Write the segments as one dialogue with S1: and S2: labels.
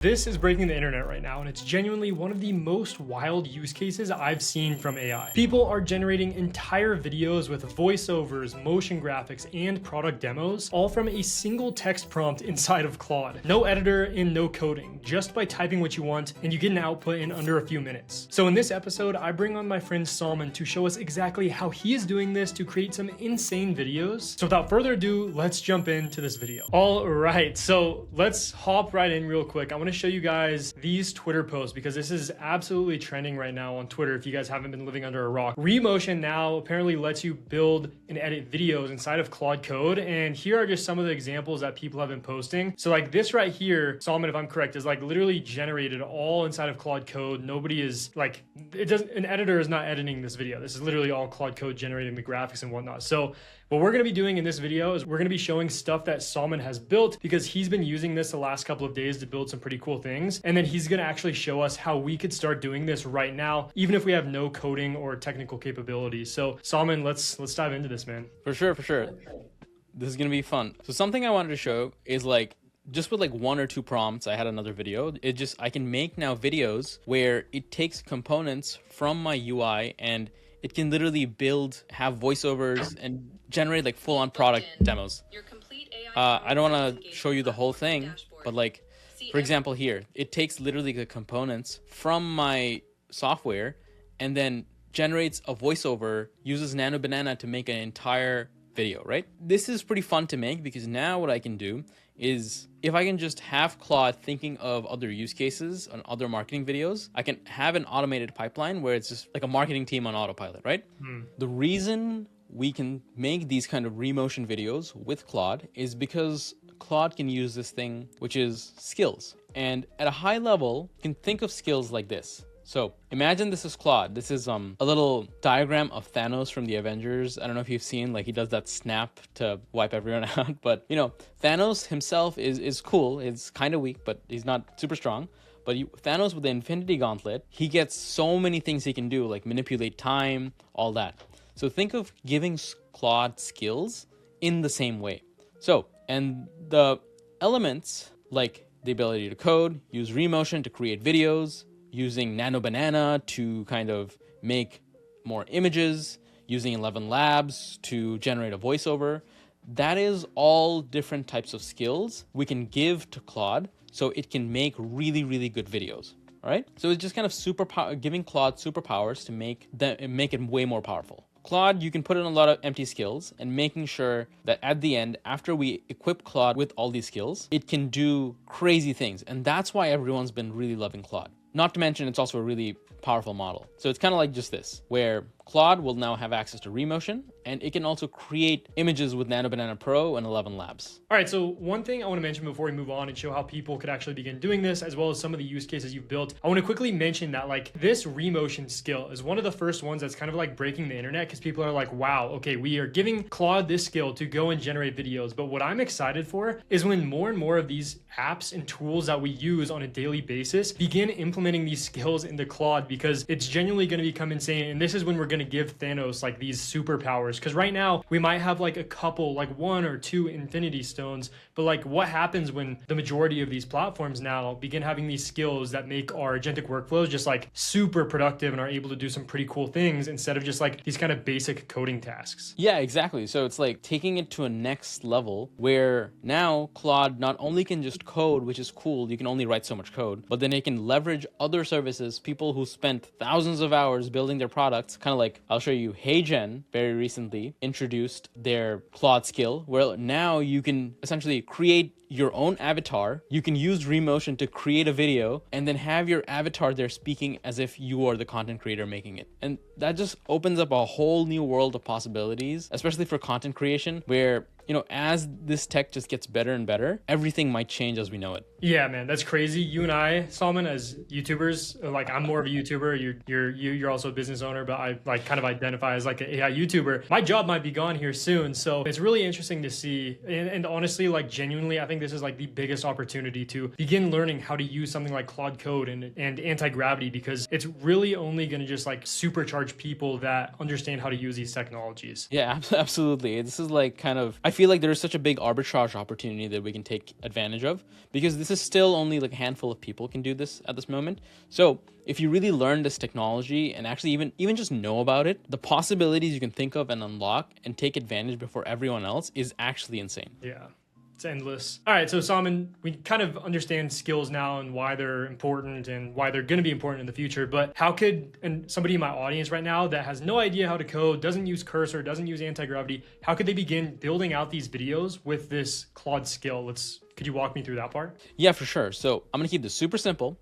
S1: This is breaking the internet right now, and it's genuinely one of the most wild use cases I've seen from AI. People are generating entire videos with voiceovers, motion graphics, and product demos, all from a single text prompt inside of Claude. No editor and no coding, just by typing what you want, and you get an output in under a few minutes. So in this episode, I bring on my friend Samin to show us exactly how he is doing this to create some insane videos. So without further ado, let's jump into this video. All right, so let's hop right in real quick. I want to show you guys these Twitter posts because this is absolutely trending right now on Twitter if you guys haven't been living under a rock. Remotion now apparently lets you build and edit videos inside of Claude Code, and here are just some of the examples that people have been posting. So like this right here, Samin, if I'm correct, is like literally generated all inside of Claude Code. Nobody is like, an editor is not editing this video. This is literally all Claude Code generating the graphics and whatnot. So what we're going to be doing in this video is we're going to be showing stuff that Samin has built because he's been using this the last couple of days to build some pretty cool things. And then he's going to actually show us how we could start doing this right now, even if we have no coding or technical capabilities. So Samin, let's dive into this, man.
S2: For sure. This is going to be fun. So something I wanted to show is like, just with like 1 or 2 prompts, I had another video. I can make now videos where it takes components from my UI and it can literally have voiceovers and generate like full-on product demos. I don't want to show you the whole thing, but like, for example, here, it takes literally the components from my software and then generates a voiceover, uses Nano Banana to make an entire video, right? This is pretty fun to make because now what I can do is if I can just have Claude thinking of other use cases on other marketing videos, I can have an automated pipeline where it's just like a marketing team on autopilot, right? The reason we can make these kind of remotion videos with Claude is because Claude can use this thing, which is skills. And at a high level, you can think of skills like this. So imagine this is Claude. This is a little diagram of Thanos from the Avengers. I don't know if you've seen, like he does that snap to wipe everyone out. But you know, Thanos himself is cool. It's kind of weak, but he's not super strong. But Thanos with the Infinity Gauntlet, he gets so many things he can do, like manipulate time, all that. So think of giving Claude skills in the same way. So, and the elements like the ability to code, use Remotion to create videos, using Nano Banana to kind of make more images, using ElevenLabs to generate a voiceover. That is all different types of skills we can give to Claude so it can make really, really good videos. All right. So it's just kind of giving Claude superpowers to make it way more powerful. Claude, you can put in a lot of empty skills and making sure that at the end, after we equip Claude with all these skills, it can do crazy things. And that's why everyone's been really loving Claude. Not to mention, it's also a really powerful model. So it's kind of like just this, where Claude will now have access to Remotion, and it can also create images with Nano Banana Pro and ElevenLabs.
S1: All right, so one thing I want to mention before we move on and show how people could actually begin doing this, as well as some of the use cases you've built, I want to quickly mention that like this Remotion skill is one of the first ones that's kind of like breaking the internet because people are like, wow, okay, we are giving Claude this skill to go and generate videos. But what I'm excited for is when more and more of these apps and tools that we use on a daily basis begin implementing these skills into Claude, because it's genuinely going to become insane. And this is when we're going to give Thanos like these superpowers, because right now we might have like a couple, like 1 or 2 Infinity Stones, but like what happens when the majority of these platforms now begin having these skills that make our agentic workflows just like super productive and are able to do some pretty cool things instead of just like these kind of basic coding tasks?
S2: Yeah, exactly. So it's like taking it to a next level where now Claude not only can just code, which is cool, you can only write so much code, but then it can leverage other services, people who spent thousands of hours building their products, kind of like I'll show you HeyGen very recently introduced their Claude skill, where now you can essentially create your own avatar. You can use Remotion to create a video and then have your avatar there speaking as if you are the content creator making it. And that just opens up a whole new world of possibilities, especially for content creation, where, you know, as this tech just gets better and better, everything might change as we know it.
S1: Yeah, man, that's crazy. You and I, Salman, as YouTubers, like I'm more of a YouTuber. You're also a business owner, but I like kind of identify as like an AI YouTuber. My job might be gone here soon, so it's really interesting to see. And honestly, like genuinely, I think this is like the biggest opportunity to begin learning how to use something like Claude Code and Antigravity, because it's really only going to just like supercharge people that understand how to use these technologies.
S2: Yeah, absolutely. This is like kind of, I feel feel like there is such a big arbitrage opportunity that we can take advantage of, because this is still only like a handful of people can do this at this moment. So if you really learn this technology and actually even just know about it, the possibilities you can think of and unlock and take advantage before everyone else is actually insane.
S1: Yeah. It's endless. All right, so Samin, we kind of understand skills now and why they're important and why they're going to be important in the future, but how could, and somebody in my audience right now that has no idea how to code, doesn't use Cursor, doesn't use Antigravity, how could they begin building out these videos with this Claude skill? Could you walk me through that part?
S2: Yeah, for sure. So I'm going to keep this super simple.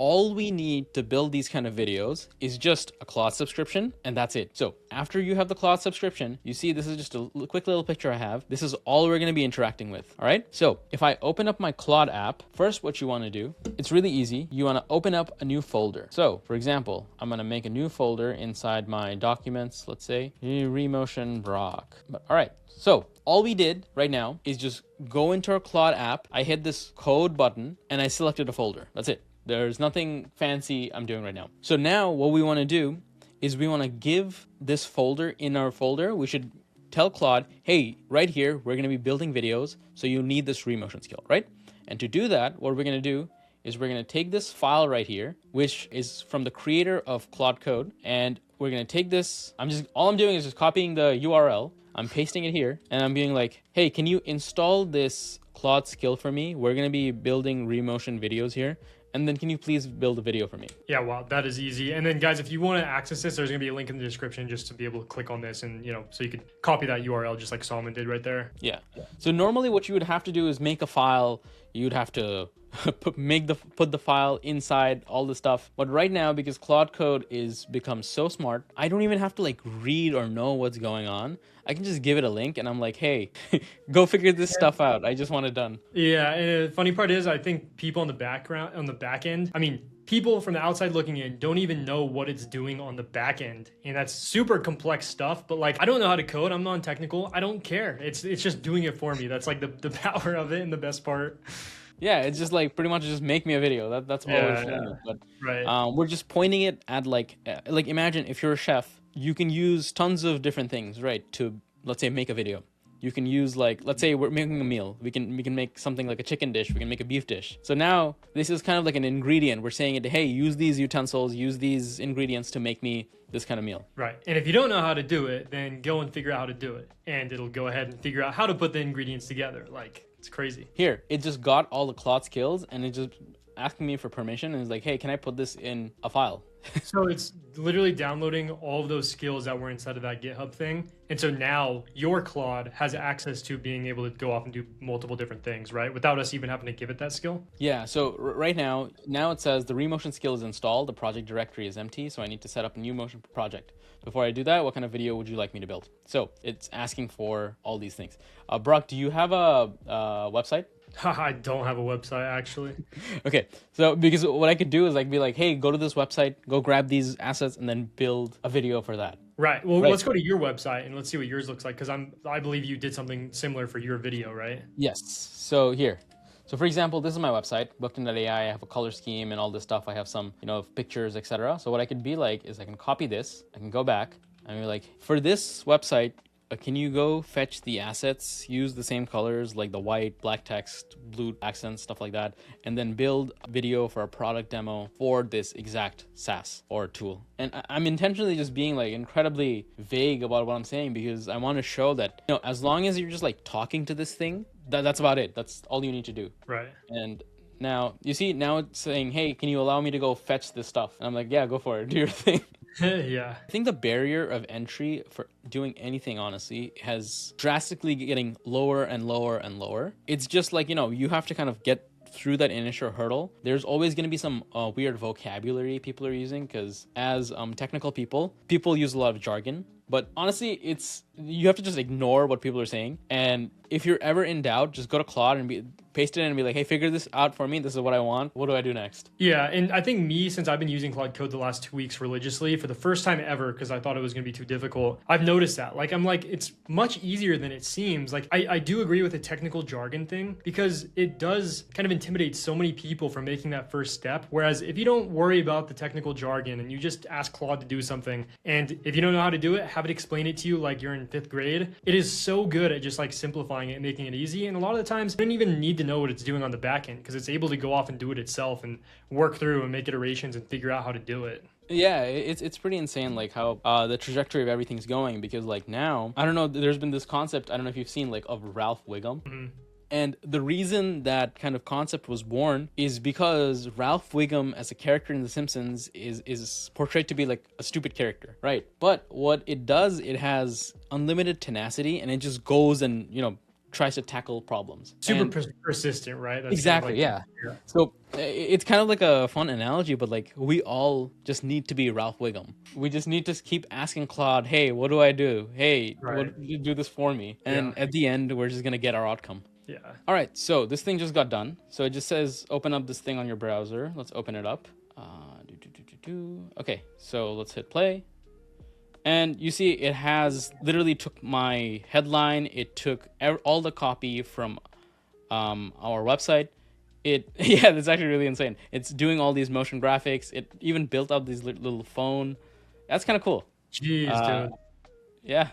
S2: All we need to build these kind of videos is just a Claude subscription, and that's it. So after you have the Claude subscription, you see this is just a quick little picture I have. This is all we're gonna be interacting with, all right? So if I open up my Claude app, first what you wanna do, it's really easy. You wanna open up a new folder. So for example, I'm gonna make a new folder inside my documents, let's say, Remotion Brock. All right, so all we did right now is just go into our Claude app. I hit this code button and I selected a folder, that's it. There's nothing fancy I'm doing right now. So now what we want to do is we want to give this folder in our folder. We should tell Claude, hey, right here, we're going to be building videos. So you need this remotion skill, right? And to do that, what we're going to do is we're going to take this file right here, which is from the creator of Claude Code. And we're going to take this. All I'm doing is just copying the URL. I'm pasting it here and I'm being like, hey, can you install this Claude skill for me? We're going to be building remotion videos here. And then can you please build a video for me?
S1: Yeah, wow, that is easy. And then guys, if you want to access this, there's gonna be a link in the description just to be able to click on this and, so you could copy that URL just like Samin did right there.
S2: Yeah. So normally what you would have to do is make a file. You'd have to put the file inside all the stuff. But right now, because Claude Code is become so smart, I don't even have to like read or know what's going on. I can just give it a link and I'm like, hey, go figure this stuff out. I just want it done.
S1: Yeah, and the funny part is I think people on the back end, people from the outside looking in don't even know what it's doing on the back end. And that's super complex stuff, but like, I don't know how to code. I'm non-technical. I don't care. It's just doing it for me. That's like the power of it and the best part.
S2: Yeah, it's just like pretty much just make me a video. That's what we're showing. But
S1: right.
S2: We're just pointing it at like imagine if you're a chef, you can use tons of different things, right? To let's say make a video. You can use like, let's say we're making a meal. We can make something like a chicken dish. We can make a beef dish. So now this is kind of like an ingredient. We're saying it, hey, use these utensils, use these ingredients to make me this kind of meal.
S1: Right. And if you don't know how to do it, then go and figure out how to do it. And it'll go ahead and figure out how to put the ingredients together. Like, it's crazy.
S2: Here, it just got all the Claude skills and it just asking me for permission and it's like, hey, can I put this in a file?
S1: So it's literally downloading all of those skills that were inside of that GitHub thing. And so now your Claude has access to being able to go off and do multiple different things, right? Without us even having to give it that skill.
S2: Yeah. So right now it says the remotion skill is installed. The project directory is empty. So I need to set up a new motion project. Before I do that, what kind of video would you like me to build? So it's asking for all these things. Brock, do you have a website?
S1: I don't have a website actually.
S2: Okay, so because what I could do is like be like, hey, go to this website, go grab these assets, and then build a video for that.
S1: Right. Well, let's go to your website and let's see what yours looks like because I believe you did something similar for your video, right?
S2: Yes. So here. So for example, this is my website, booked.ai. I have a color scheme and all this stuff. I have some, pictures, etc. So what I could be like is I can copy this, I can go back, and be like, for this website, can you go fetch the assets, use the same colors like the white, black text, blue accents, stuff like that, and then build a video for a product demo for this exact SaaS or tool. And I'm intentionally just being like incredibly vague about what I'm saying because I want to show that, as long as you're just like talking to this thing, that's about it. That's all you need to do.
S1: Right.
S2: And now, you see, now it's saying, hey, can you allow me to go fetch this stuff? And I'm like, yeah, go for it. Do your thing.
S1: Yeah.
S2: I think the barrier of entry for doing anything, honestly, has drastically getting lower and lower and lower. It's just like, you have to kind of get through that initial hurdle. There's always going to be some weird vocabulary people are using because as technical people use a lot of jargon. But honestly, you have to just ignore what people are saying. And if you're ever in doubt, just go to Claude and paste it in and be like, hey, figure this out for me. This is what I want. What do I do next? Yeah, and I think since I've been using Claude Code the last 2 weeks religiously for the first time ever, because I thought it was going to be too difficult, I've noticed that. Like, I'm like, it's much easier than it seems. Like, I do agree with the technical jargon thing because it does kind of intimidate so many people from making that first step. Whereas if you don't worry about the technical jargon and you just ask Claude to do something, and if you don't know how to do it,
S1: have it explain it to you like you're in 5th grade. It is so good at just like simplifying it and making it easy. And a lot of the times you don't even need to know what it's doing on the back end because it's able to go off and do it itself and work through and make iterations and figure out how to do it.
S2: Yeah, it's pretty insane, like how the trajectory of everything's going, because like now, I don't know, there's been this concept, I don't know if you've seen, like, of Ralph Wiggum.
S1: Mm-hmm.
S2: And the reason that kind of concept was born is because Ralph Wiggum as a character in The Simpsons is portrayed to be like a stupid character, right? But what it does, it has unlimited tenacity, and it just goes and, you know, tries to tackle problems.
S1: Super persistent, right? That's
S2: exactly,
S1: kind of
S2: yeah. So it's kind of like a fun analogy, but like we all just need to be Ralph Wiggum. We just need to keep asking Claude, hey, what do I do? Hey, do this for me. And at the end, we're just going to get our outcome.
S1: Yeah.
S2: All right, so this thing just got done. So it just says open up this thing on your browser. Let's open it up. Okay, so let's hit play. And you see it has literally took my headline. It took all the copy from our website. Yeah, that's actually really insane. It's doing all these motion graphics. It even built up this little phone. That's kind of cool.
S1: Jeez, dude.
S2: Yeah.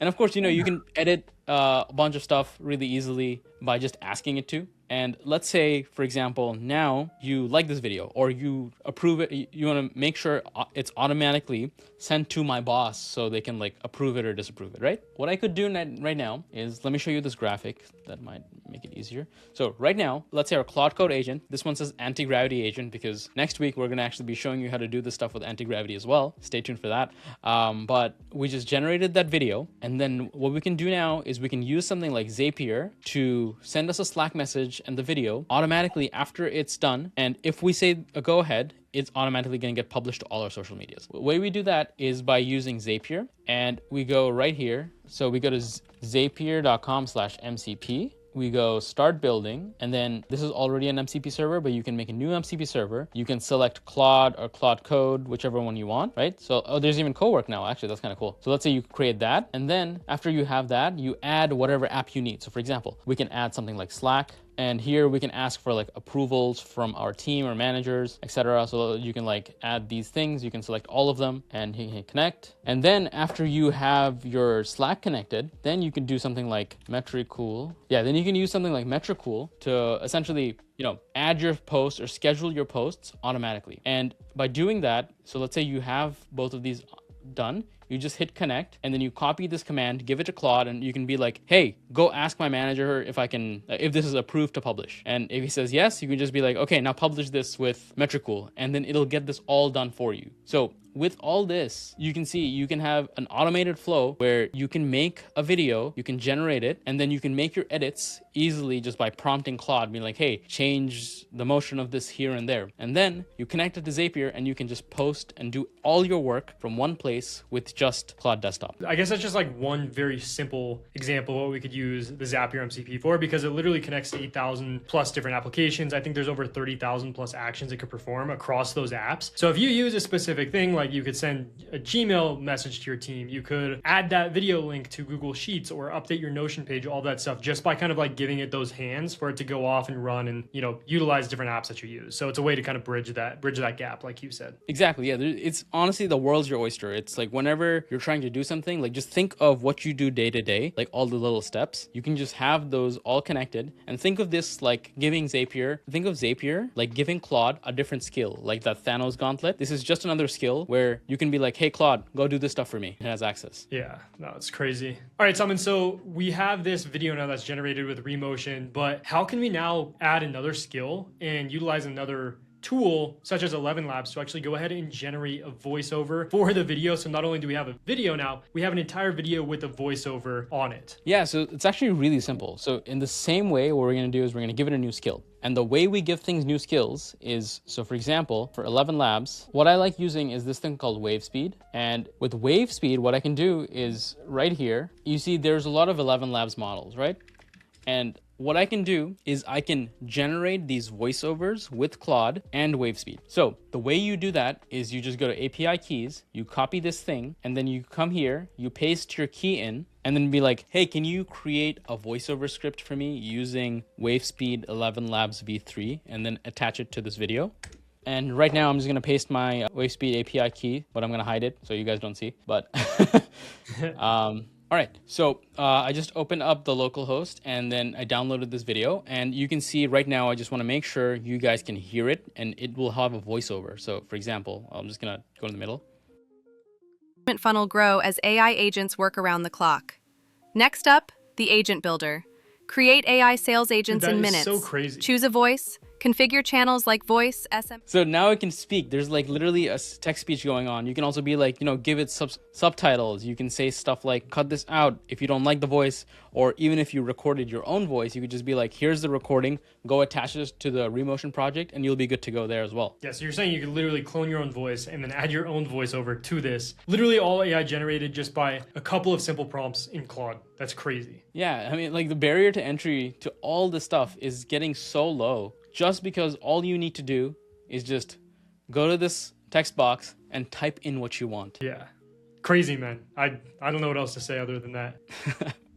S2: And of course, you know, you can edit a bunch of stuff really easily by just asking it to. And let's say, for example, now you like this video or you approve it. You want to make sure it's automatically sent to my boss so they can like approve it or disapprove it, right? What I could do right now is, let me show you this graphic that might make it easier. So right now, let's say our Claude Code agent, this one says Antigravity agent because next week we're going to actually be showing you how to do this stuff with Antigravity as well. Stay tuned for that. But we just generated that video. And then what we can do now is we can use something like Zapier to send us a Slack message and the video automatically after it's done. And if we say a go ahead, it's automatically going to get published to all our social medias. The way we do that is by using Zapier, and we go right here. So we go to zapier.com/MCP. We go start building, and then this is already an MCP server, but you can make a new MCP server. You can select Claude or Claude Code, whichever one you want, right? So, there's even co-work now, actually, that's kind of cool. So let's say you create that, and then after you have that, you add whatever app you need. So for example, we can add something like Slack, and here we can ask for like approvals from our team or managers, etc. So you can like add these things, you can select all of them and hit connect. And then after you have your Slack connected, then you can do something like Metricool. Yeah, then you can use something like Metricool to essentially, you know, add your posts or schedule your posts automatically. And by doing that, so let's say you have both of these done, you just hit connect, and then you copy this command, give it to Claude, and you can be like, hey, go ask my manager if this is approved to publish. And if he says yes, you can just be like, okay, now publish this with Metricool, and then it'll get this all done for you. So with all this, you can see you can have an automated flow where you can make a video, you can generate it, and then you can make your edits easily just by prompting Claude, being like, hey, change the motion of this here and there. And then you connect it to Zapier and you can just post and do all your work from one place with just Claude Desktop.
S1: I guess that's just like one very simple example of what we could use the Zapier MCP for, because it literally connects to 8,000 plus different applications. I think there's over 30,000 plus actions it could perform across those apps. So if you use a specific thing, like you could send a Gmail message to your team, you could add that video link to Google Sheets or update your Notion page, all that stuff, just by kind of like giving it those hands for it to go off and run and, you know, utilize different apps that you use. So it's a way to kind of bridge that gap, like you said.
S2: Exactly. Yeah. It's honestly, the world's your oyster. It's like whenever you're trying to do something, like just think of what you do day to day, like all the little steps. You can just have those all connected, and think of this like giving Zapier. Think of Zapier like giving Claude a different skill, like that Thanos gauntlet. This is just another skill where you can be like, hey, Claude, go do this stuff for me. It has access.
S1: Yeah, no, it's crazy. All right, Samin, so we have this video now that's generated with Remotion, but how can we now add another skill and utilize another tool such as ElevenLabs to actually go ahead and generate a voiceover for the video? So not only do we have a video now, we have an entire video with a voiceover on it.
S2: Yeah, so it's actually really simple. So in the same way, what we're going to do is we're going to give it a new skill. And the way we give things new skills is, so for example, for ElevenLabs, what I like using is this thing called wave speed. And with wave speed, what I can do is right here, you see there's a lot of ElevenLabs models, right? And what I can do is I can generate these voiceovers with Claude and wave speed. So the way you do that is you just go to API keys, you copy this thing, and then you come here, you paste your key in, and then be like, hey, can you create a voiceover script for me using wave speed ElevenLabs v3, and then attach it to this video? And right now I'm just going to paste my WaveSpeed API key, but I'm going to hide it so you guys don't see. But all right, so I just opened up the local host and then I downloaded this video, and you can see right now I just want to make sure you guys can hear it, and it will have a voiceover. So for example, I'm just going to go in the middle.
S3: Funnel grow as AI agents work around the clock. Next up, the Agent Builder. Create AI sales agents in minutes.
S1: So crazy.
S3: Choose a voice. Configure channels like voice, SM.
S2: So now it can speak. There's like literally a text speech going on. You can also be like, give it subtitles. You can say stuff like, cut this out if you don't like the voice. Or even if you recorded your own voice, you could just be like, here's the recording, go attach this to the Remotion project, and you'll be good to go there as well.
S1: Yeah, so you're saying you could literally clone your own voice and then add your own voiceover to this. Literally all AI generated just by a couple of simple prompts in Claude. That's crazy.
S2: Yeah, I mean, like the barrier to entry to all this stuff is getting so low just because all you need to do is just go to this text box and type in what you want.
S1: Yeah, crazy, man. I don't know what else to say other than that.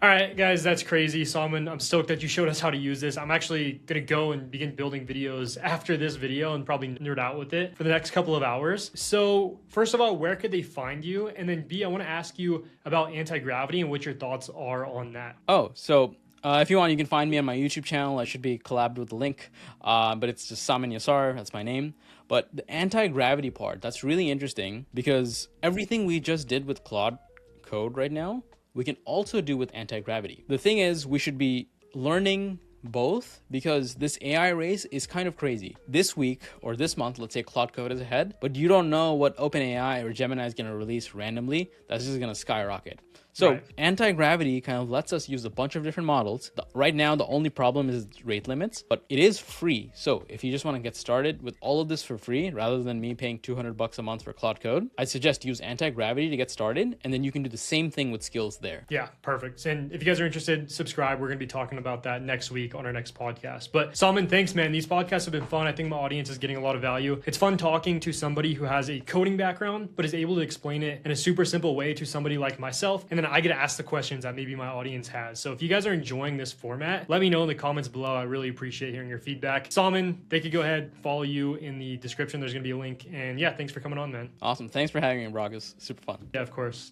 S1: All right, guys, that's crazy. Samin, I'm stoked that you showed us how to use this. I'm actually going to go and begin building videos after this video and probably nerd out with it for the next couple of hours. So first of all, where could they find you? And then B, I want to ask you about Antigravity and what your thoughts are on that.
S2: Oh, so if you want, you can find me on my YouTube channel. I should be collabed with the link, but it's just Samin Yasar. That's my name. But the anti-gravity part, that's really interesting because everything we just did with Claude Code right now, we can also do with anti-gravity. The thing is, we should be learning both because this AI race is kind of crazy. This week or this month, let's say Claude Code is ahead, but you don't know what OpenAI or Gemini is going to release randomly. That's just going to skyrocket. So right. Anti-gravity kind of lets us use a bunch of different models. Right now, the only problem is rate limits, but it is free. So if you just want to get started with all of this for free, rather than me paying $200 a month for Claude Code, I suggest use Anti-gravity to get started, and then you can do the same thing with skills there.
S1: Yeah, perfect. And if you guys are interested, subscribe. We're going to be talking about that next week on our next podcast. But Samin, thanks, man. These podcasts have been fun. I think my audience is getting a lot of value. It's fun talking to somebody who has a coding background, but is able to explain it in a super simple way to somebody like myself. And then I get to ask the questions that maybe my audience has. So if you guys are enjoying this format, let me know in the comments below. I really appreciate hearing your feedback. Samin, they could go ahead, follow you in the description. There's going to be a link. And yeah, thanks for coming on, man.
S2: Awesome. Thanks for having me, Brock. It was super fun.
S1: Yeah, of course.